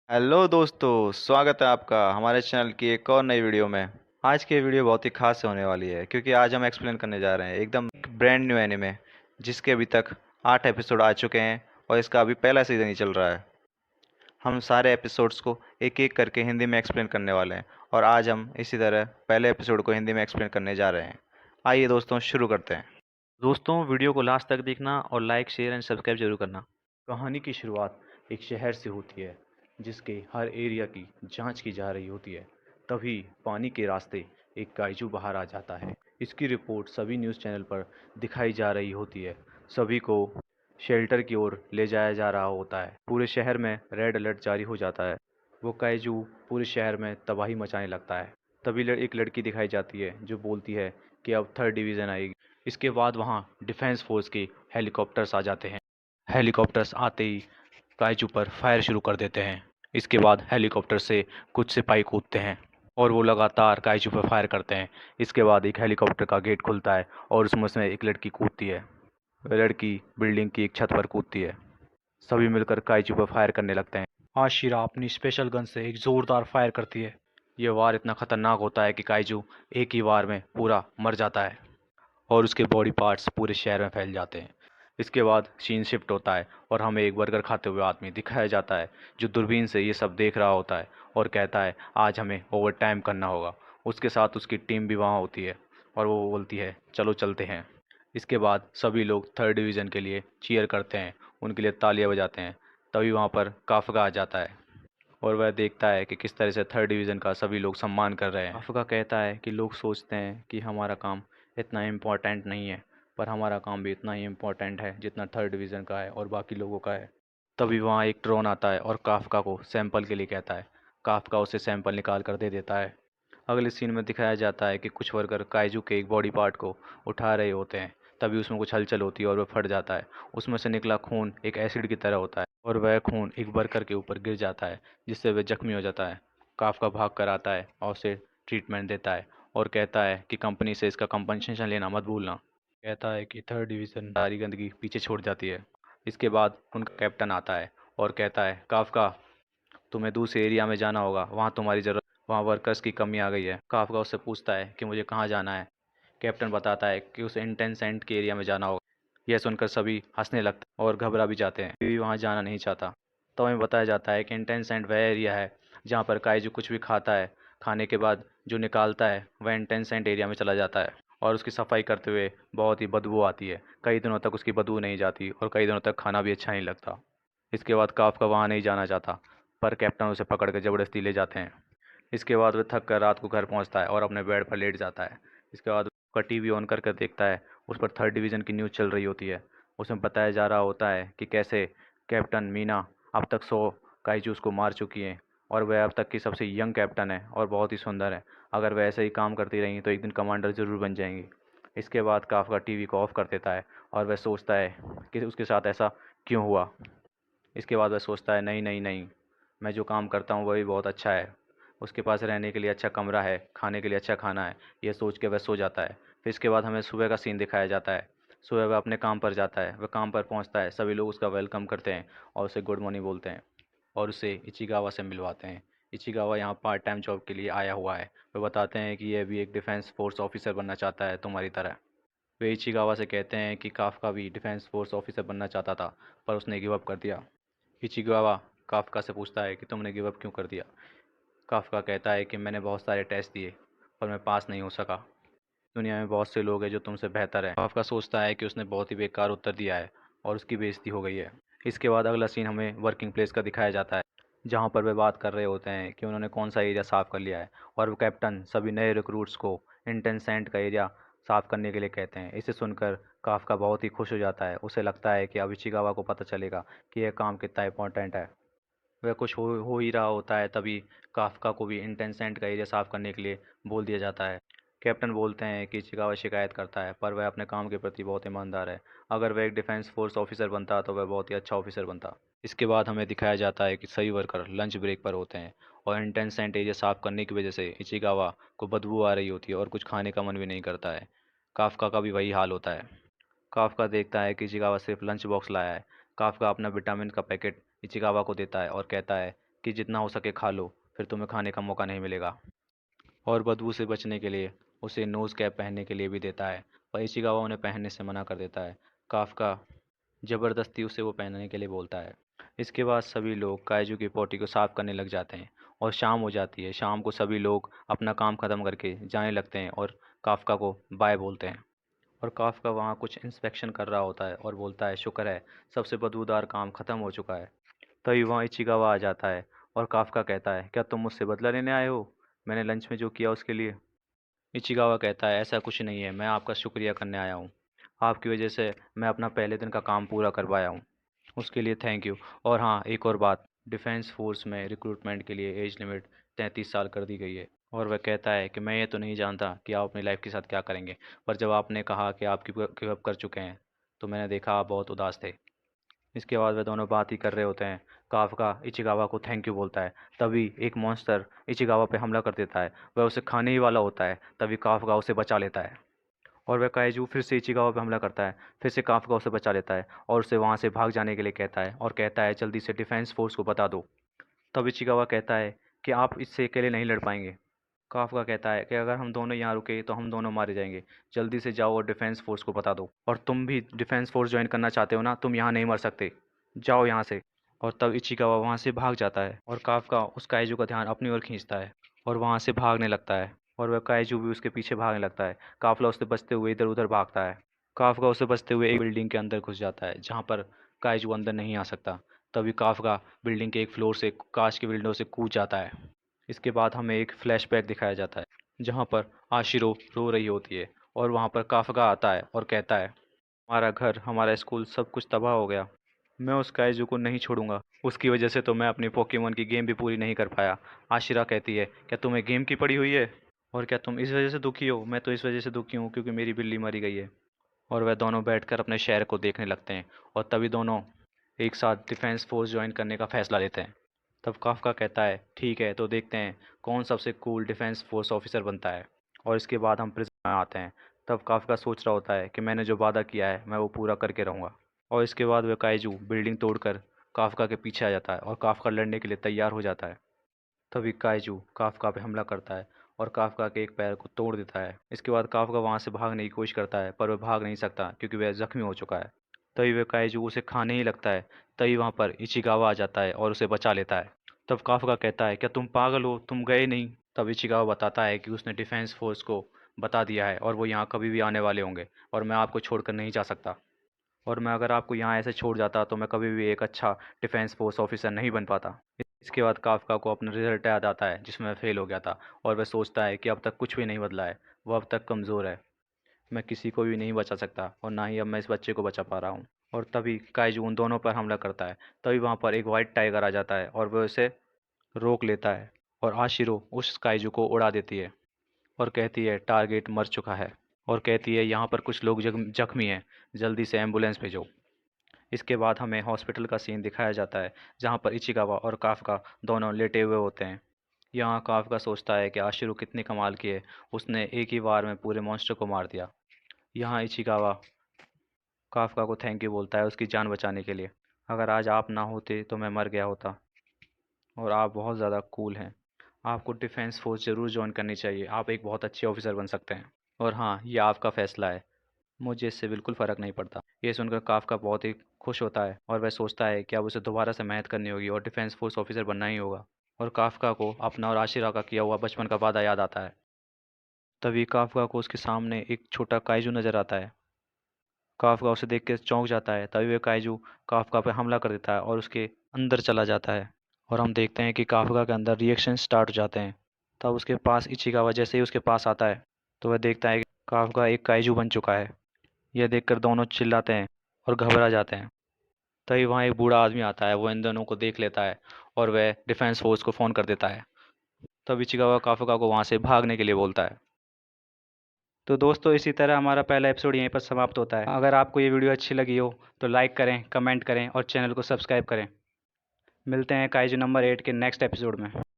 Hello दोस्तों, स्वागत है आपका हमारे चैनल की एक और नई वीडियो में। आज की वीडियो बहुत ही खास होने वाली है क्योंकि आज हम एक्सप्लेन करने जा रहे हैं एकदम ब्रांड न्यू एनिमे जिसके अभी तक 8 एपिसोड आ चुके हैं और इसका अभी पहला सीज़न ही चल रहा है। हम सारे एपिसोड्स को एक एक करके हिंदी में एक्सप्लेन करने वाले हैं और आज हम इसी तरह पहले एपिसोड को हिंदी में एक्सप्लेन करने जा रहे हैं। आइए दोस्तों, शुरू करते हैं। दोस्तों, वीडियो को लास्ट तक देखना और लाइक शेयर एंड सब्सक्राइब जरूर करना। कहानी की शुरुआत एक शहर से होती है जिसके हर एरिया की जांच की जा रही होती है। तभी पानी के रास्ते एक काइजू बाहर आ जाता है। इसकी रिपोर्ट सभी न्यूज़ चैनल पर दिखाई जा रही होती है। सभी को शेल्टर की ओर ले जाया जा रहा होता है। पूरे शहर में रेड अलर्ट जारी हो जाता है। वो काइजू पूरे शहर में तबाही मचाने लगता है। तभी एक लड़की दिखाई जाती है जो बोलती है कि अब थर्ड डिवीज़न आएगी। इसके बाद वहाँ डिफेंस फोर्स के हेलीकॉप्टर्स आ जाते हैं। हेलीकॉप्टर्स आते ही काइजू पर फायर शुरू कर देते हैं। इसके बाद हेलीकॉप्टर से कुछ सिपाही कूदते हैं और वो लगातार काइजू पर फायर करते हैं। इसके बाद एक हेलीकॉप्टर का गेट खुलता है और उसमें से एक लड़की कूदती है। वह लड़की बिल्डिंग की एक छत पर कूदती है। सभी मिलकर काइजू पर फायर करने लगते हैं। आशिरा अपनी स्पेशल गन से एक जोरदार फायर करती है। यह वार इतना खतरनाक होता है कि काइजू एक ही वार में पूरा मर जाता है और उसके बॉडी पार्ट्स पूरे शहर में फैल जाते हैं। इसके बाद सीन शिफ्ट होता है और हमें एक बर्गर खाते हुए आदमी दिखाया जाता है जो दूरबीन से ये सब देख रहा होता है और कहता है आज हमें ओवर टाइम करना होगा। उसके साथ उसकी टीम भी वहाँ होती है और वो बोलती है चलो चलते हैं। इसके बाद सभी लोग थर्ड डिवीज़न के लिए चीयर करते हैं, उनके लिए तालियां बजाते हैं। तभी वहाँ पर काफ़का आ जाता है और वह देखता है कि किस तरह से थर्ड डिवीज़न का सभी लोग सम्मान कर रहे हैं। काफ़का कहता है कि लोग सोचते हैं कि हमारा काम इतना इम्पोर्टेंट नहीं है, पर हमारा काम भी इतना ही इम्पोर्टेंट है जितना थर्ड डिवीज़न का है और बाकी लोगों का है। तभी वहाँ एक ड्रोन आता है और काफ़का को सैंपल के लिए कहता है। काफ़का उसे सैंपल निकाल कर दे देता है। अगले सीन में दिखाया जाता है कि कुछ वर्कर काइजू के एक बॉडी पार्ट को उठा रहे होते हैं। तभी उसमें कुछ हलचल होती है और वह फट जाता है। उसमें से निकला खून एक एसिड की तरह होता है और वह खून एक वर्कर के ऊपर गिर जाता है जिससे वह जख्मी हो जाता है। काफ़का भाग कर आता है और उसे ट्रीटमेंट देता है और कहता है कि कंपनी से इसका कंपनसेशन लेना मत भूलना। कहता है कि थर्ड डिवीज़न सारी गंदगी पीछे छोड़ जाती है। इसके बाद उनका कैप्टन आता है और कहता है काफ़का, तुम्हें दूसरे एरिया में जाना होगा, वहाँ तुम्हारी ज़रूरत, वहाँ वर्कर्स की कमी आ गई है। काफ़का उससे पूछता है कि मुझे कहाँ जाना है। कैप्टन बताता है कि उसे इंटेंसेंट के एरिया में जाना होगा। यह सुनकर सभी हंसने लगते हैं और घबरा भी जाते हैं। कोई भी वहाँ जाना नहीं चाहता। तो हमें बताया जाता है कि इंटेंसेंट वह एरिया है जहाँ पर काइजू कुछ भी खाता है, खाने के बाद जो निकालता है वह इंटेंसेंट एरिया में चला जाता है और उसकी सफाई करते हुए बहुत ही बदबू आती है। कई दिनों तक उसकी बदबू नहीं जाती और कई दिनों तक खाना भी अच्छा नहीं लगता। इसके बाद काफ़का वहाँ नहीं जाना चाहता, पर कैप्टन उसे पकड़ कर ज़बरदस्ती ले जाते हैं। इसके बाद वह थक कर रात को घर पहुँचता है और अपने बेड पर लेट जाता है। इसके बाद उसका टीवी ऑन कर देखता है। उस पर थर्ड डिवीज़न की न्यूज़ चल रही होती है। उसमें बताया जा रहा होता है कि कैसे कैप्टन मीना अब तक 100 काइजूस को मार चुकी हैं और वह अब तक की सबसे यंग कैप्टन है और बहुत ही सुंदर है। अगर वह ऐसे ही काम करती रही तो एक दिन कमांडर ज़रूर बन जाएंगी। इसके बाद काफ़का टीवी को ऑफ कर देता है और वह सोचता है कि उसके साथ ऐसा क्यों हुआ। इसके बाद वह सोचता है नहीं नहीं नहीं, मैं जो काम करता हूँ वही बहुत अच्छा है। उसके पास रहने के लिए अच्छा कमरा है, खाने के लिए अच्छा खाना है। यह सोच के वह सो जाता है। फिर इसके बाद हमें सुबह का सीन दिखाया जाता है। सुबह वह अपने काम पर जाता है। वह काम पर पहुँचता है, सभी लोग उसका वेलकम करते हैं और उसे गुड मॉर्निंग बोलते हैं और उसे इचिगावा से मिलवाते हैं। इचिगावा यहाँ पार्ट टाइम जॉब के लिए आया हुआ है। वह बताते हैं कि यह भी एक डिफेंस फोर्स ऑफिसर बनना चाहता है तुम्हारी तरह। वे इचिगावा से कहते हैं कि काफ्का भी डिफेंस फोर्स ऑफिसर बनना चाहता था पर उसने गिव अप कर दिया। इचिगावा काफ्का से पूछता है कि तुमने गिव अप क्यों कर दिया। काफ्का कहता है कि मैंने बहुत सारे टेस्ट दिए पर मैं पास नहीं हो सका। दुनिया में बहुत से लोग हैं जो तुमसे बेहतर हैं। काफ्का सोचता है कि उसने बहुत ही बेकार उत्तर दिया है और उसकी बेइज्जती हो गई है। इसके बाद अगला सीन हमें वर्किंग प्लेस का दिखाया जाता है जहाँ पर वे बात कर रहे होते हैं कि उन्होंने कौन सा एरिया साफ़ कर लिया है और वो कैप्टन सभी नए रिक्रूट्स को इंटेंसेंट का एरिया साफ़ करने के लिए कहते हैं। इसे सुनकर काफ्का बहुत ही खुश हो जाता है। उसे लगता है कि अब इचिगावा को पता चलेगा कि यह काम कितना इंपॉर्टेंट है। वह कुछ हो ही रहा होता है तभी काफ्का को भी इंटेंसेंट का एरिया साफ़ करने के लिए बोल दिया जाता है। कैप्टन बोलते हैं कि इचिगावा शिकायत करता है पर वह अपने काम के प्रति बहुत ईमानदार है। अगर वह एक डिफेंस फोर्स ऑफिसर बनता तो वह बहुत ही अच्छा ऑफिसर बनता। इसके बाद हमें दिखाया जाता है कि सभी वर्कर लंच ब्रेक पर होते हैं और इंटेंसेंट एरिया साफ़ करने की वजह से इचिगावा को बदबू आ रही होती है और कुछ खाने का मन भी नहीं करता है। काफ्का का भी वही हाल होता है। काफ्का देखता है कि इचिगावा सिर्फ लंच बॉक्स लाया है। काफ्का अपना विटामिन का पैकेट इचिगावा को देता है और कहता है कि जितना हो सके खा लो, फिर तुम्हें खाने का मौका नहीं मिलेगा। और बदबू से बचने के लिए उसे नोज़ कैप पहनने के लिए भी देता है, पर इचिगावा उन्हें पहनने से मना कर देता है। काफ्का ज़बरदस्ती उसे वो पहनने के लिए बोलता है। इसके बाद सभी लोग काइजू की पोटी को साफ करने लग जाते हैं और शाम हो जाती है। शाम को सभी लोग अपना काम ख़त्म करके जाने लगते हैं और काफ्का को बाय बोलते हैं। और काफ्का वहाँ कुछ इंस्पेक्शन कर रहा होता है और बोलता है, शुक्र है सबसे बदबूदार काम ख़त्म हो चुका है। तभी वहाँ इचिगावा आ जाता है और काफ्का कहता है, क्या तुम मुझसे बदला लेने आए हो मैंने लंच में जो किया उसके लिए? इचिगावा कहता है, ऐसा कुछ नहीं है, मैं आपका शुक्रिया करने आया हूँ। आपकी वजह से मैं अपना पहले दिन का काम पूरा कर पाया हूँ, उसके लिए थैंक यू। और हाँ, एक और बात, डिफेंस फोर्स में रिक्रूटमेंट के लिए एज लिमिट 33 साल कर दी गई है। और वह कहता है कि मैं ये तो नहीं जानता कि आप अपनी लाइफ के साथ क्या करेंगे, पर जब आपने कहा कि आप गिव अप कर चुके हैं तो मैंने देखा आप बहुत उदास थे। इसके बाद वे दोनों बात ही कर रहे होते हैं। काफ्का इचिगावा को थैंक यू बोलता है, तभी एक मॉन्स्टर इचिगावा पे हमला कर देता है। वह उसे खाने ही वाला होता है, तभी काफ्का उसे बचा लेता है। और वह काइजू फिर से इचिगावा पे हमला करता है। फिर से काफ्का उसे बचा लेता है और उसे वहाँ से भाग जाने के लिए कहता है और कहता है, जल्दी से डिफेंस फोर्स को बता दो। तब इचिगावा कहता है कि आप इससे अकेले नहीं लड़ पाएंगे। काफ्का कहता है कि अगर हम दोनों यहाँ रुके तो हम दोनों मारे जाएंगे। जल्दी से जाओ और डिफेंस फोर्स को बता दो। और तुम भी डिफेंस फोर्स ज्वाइन करना चाहते हो ना, तुम यहाँ नहीं मर सकते, जाओ यहाँ से। और तब इचिगावा वहाँ से भाग जाता है और काफ्का उस काइजू का ध्यान अपनी ओर खींचता है और वहाँ से भागने लगता है। और वह काइजू भी उसके पीछे भागने लगता है। काफला उससे बचते हुए इधर उधर भागता है। काफ्का उसे बचते हुए एक बिल्डिंग के अंदर घुस जाता है जहाँ पर काइजू अंदर नहीं आ सकता। तभी काफ्का बिल्डिंग के एक फ्लोर से कांच की विंडो से कूद जाता है। इसके बाद हमें एक फ्लैशबैक दिखाया जाता है जहाँ पर आशिरो रो रही होती है और वहाँ पर काफ्का आता है और कहता है, हमारा घर, हमारा स्कूल, सब कुछ तबाह हो गया। मैं उस काइजू को नहीं छोड़ूंगा, उसकी वजह से तो मैं अपनी पोकेमोन की गेम भी पूरी नहीं कर पाया। आशिरा कहती है, क्या तुम्हें गेम की पड़ी हुई है? और क्या तुम इस वजह से दुखी हो? मैं तो इस वजह से दुखी हूँ क्योंकि मेरी बिल्ली मरी गई है। और वह दोनों बैठकर अपने शहर को देखने लगते हैं और तभी दोनों एक साथ डिफेंस फोर्स ज्वाइन करने का फैसला लेते हैं। तब काफ्का कहता है, ठीक है, तो देखते हैं कौन सबसे कूल डिफेंस फोर्स ऑफिसर बनता है। और इसके बाद हम प्रिजन में आते हैं। तब काफ्का सोच रहा होता है कि मैंने जो वादा किया है मैं वो पूरा करके रहूँगा। और इसके बाद वह काइजू बिल्डिंग तोड़कर काफ्का के पीछे आ जाता है और काफ्का लड़ने के लिए तैयार हो जाता है। तभी काइजू काफ्का पे हमला करता है और काफ्का के एक पैर को तोड़ देता है। इसके बाद काफ्का वहाँ से भागने की कोशिश करता है पर वह भाग नहीं सकता क्योंकि वह जख्मी हो चुका है। तभी वह काइजू उसे खाने ही लगता है। तभी वहाँ पर इचिगावा आ जाता है और उसे बचा लेता है। तब काफ्का कहता है, क्या तुम पागल हो, तुम गए नहीं? तब इचिगावा बताता है कि उसने डिफेंस फोर्स को बता दिया है और वो यहाँ कभी भी आने वाले होंगे और मैं आपको छोड़कर नहीं जा सकता। और मैं अगर आपको यहाँ ऐसे छोड़ जाता तो मैं कभी भी एक अच्छा डिफेंस फोर्स ऑफिसर नहीं बन पाता। इसके बाद काफ्का को अपना रिजल्ट याद आता है जिसमें वह फेल हो गया था और वह सोचता है कि अब तक कुछ भी नहीं बदला है, वह अब तक कमज़ोर है। मैं किसी को भी नहीं बचा सकता और ना ही अब मैं इस बच्चे को बचा पा रहा हूँ। और तभी काइजू उन दोनों पर हमला करता है। तभी वहाँ पर एक वाइट टाइगर आ जाता है और वह उसे रोक लेता है और आशिरो उस काइजू को उड़ा देती है और कहती है, टारगेट मर चुका है। और कहती है, यहाँ पर कुछ लोग जख्मी हैं, जल्दी से एम्बुलेंस भेजो। इसके बाद हमें हॉस्पिटल का सीन दिखाया जाता है जहाँ पर इचिगावा और काफ्का दोनों लेटे हुए होते हैं। यहाँ काफ्का सोचता है कि आशिरो कितनी कमाल की है, उसने एक ही बार में पूरे मॉन्स्टर को मार दिया। यहाँ इचिगावा काफ्का को थैंक यू बोलता है उसकी जान बचाने के लिए। अगर आज आप ना होते तो मैं मर गया होता और आप बहुत ज़्यादा कूल हैं। आपको डिफेंस फोर्स ज़रूर ज्वाइन करनी चाहिए, आप एक बहुत अच्छे ऑफिसर बन सकते हैं। और हाँ, ये आपका फैसला है, मुझे इससे बिल्कुल फ़र्क नहीं पड़ता। ये सुनकर काफ्का बहुत ही खुश होता है और वह सोचता है कि अब उसे दोबारा से मेहनत करनी होगी और डिफेंस फोर्स ऑफिसर बनना ही होगा। और काफ्का को अपना और आशिरा का किया हुआ बचपन का वादा याद आता है। तभी काफ्का को उसके सामने एक छोटा काइजू नज़र आता है। काफ्का उसे देख के चौंक जाता है। तभी वह काइजू काफ्का पर हमला कर देता है और उसके अंदर चला जाता है। और हम देखते हैं कि काफ्का के अंदर रिएक्शन स्टार्ट हो जाते हैं। तब उसके पास इचिगावा जैसे ही उसके पास आता है तो वह देखता है कि काफ्का एक काइजू बन चुका है। यह देखकर दोनों चिल्लाते हैं और घबरा जाते हैं। तभी वहाँ एक बूढ़ा आदमी आता है, वो इन दोनों को देख लेता है और वह डिफेंस फोर्स को फ़ोन कर देता है। तब इचिगावा काफुका को वहाँ से भागने के लिए बोलता है। तो दोस्तों, इसी तरह हमारा पहला एपिसोड यहीं पर समाप्त होता है। अगर आपको ये वीडियो अच्छी लगी हो तो लाइक करें, कमेंट करें और चैनल को सब्सक्राइब करें। मिलते हैं काइजू नंबर 8 के नेक्स्ट एपिसोड में।